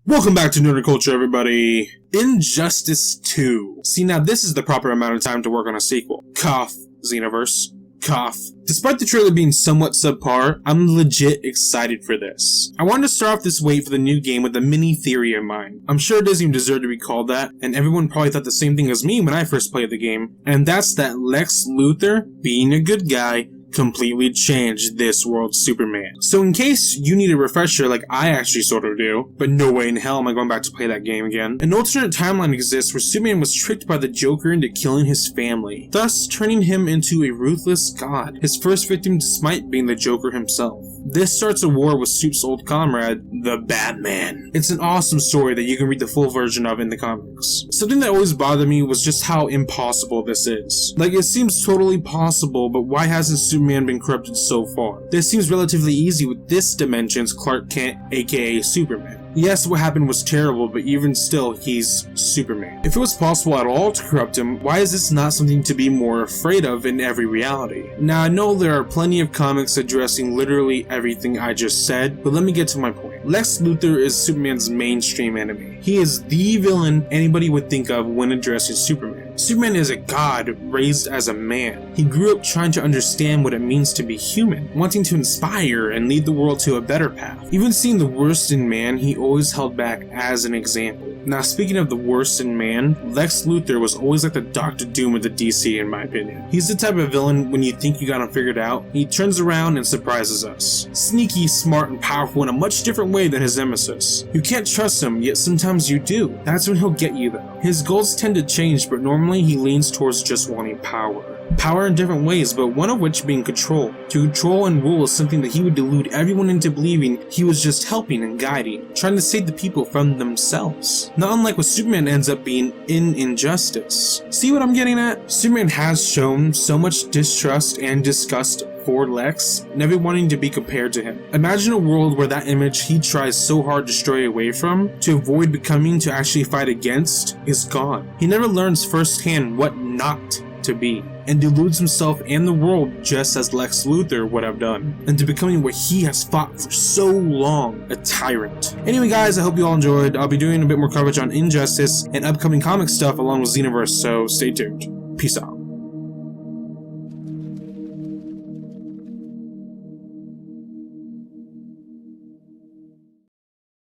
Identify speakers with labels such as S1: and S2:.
S1: Welcome back to Nerd Culture, everybody. Injustice 2. See, now this is the proper amount of time to work on a sequel. Cough, Xenoverse. Cough. Despite the trailer being somewhat subpar, I'm legit excited for this. I wanted to start off this wait for the new game with a mini theory of mine. I'm sure it doesn't even deserve to be called that, and everyone probably thought the same thing as me when I first played the game, and that's that Lex Luthor, being a good guy, completely changed this world's Superman. So in case you need a refresher like I actually sort of do, but no way in hell am I going back to play that game again, an alternate timeline exists where Superman was tricked by the Joker into killing his family, thus turning him into a ruthless god, his first victim despite being the Joker himself. This starts a war with Soup's old comrade, the Batman. It's an awesome story that you can read the full version of in the comics. Something that always bothered me was just how impossible this is. Like, it seems totally possible, but why hasn't Superman been corrupted so far? This seems relatively easy with this dimension's Clark Kent, aka Superman. Yes, what happened was terrible, but even still, he's Superman. If it was possible at all to corrupt him, why is this not something to be more afraid of in every reality? Now, I know there are plenty of comics addressing literally everything I just said, but let me get to my point. Lex Luthor is Superman's mainstream enemy. He is the villain anybody would think of when addressing Superman. Superman is a god raised as a man. He grew up trying to understand what it means to be human, wanting to inspire and lead the world to a better path. Even seeing the worst in man, he always held back as an example. Now, speaking of the worst in man, Lex Luthor was always like the Dr. Doom of the DC in my opinion. He's the type of villain when you think you got him figured out, he turns around and surprises us. Sneaky, smart, and powerful in a much different way than his nemesis. You can't trust him, yet sometimes you do. That's when he'll get you though. His goals tend to change, but normally he leans towards just wanting power. Power in different ways, but one of which being control. To control and rule is something that he would delude everyone into believing he was just helping and guiding, trying to save the people from themselves. Not unlike what Superman ends up being in Injustice. See what I'm getting at? Superman has shown so much distrust and disgust for Lex, never wanting to be compared to him. Imagine a world where that image he tries so hard to stray away from, to avoid becoming to actually fight against, is gone. He never learns firsthand what not to be, and deludes himself and the world just as Lex Luthor would have done, into becoming what he has fought for so long, a tyrant. Anyway guys, I hope you all enjoyed. I'll be doing a bit more coverage on Injustice and upcoming comic stuff along with Xenoverse, so stay tuned. Peace out.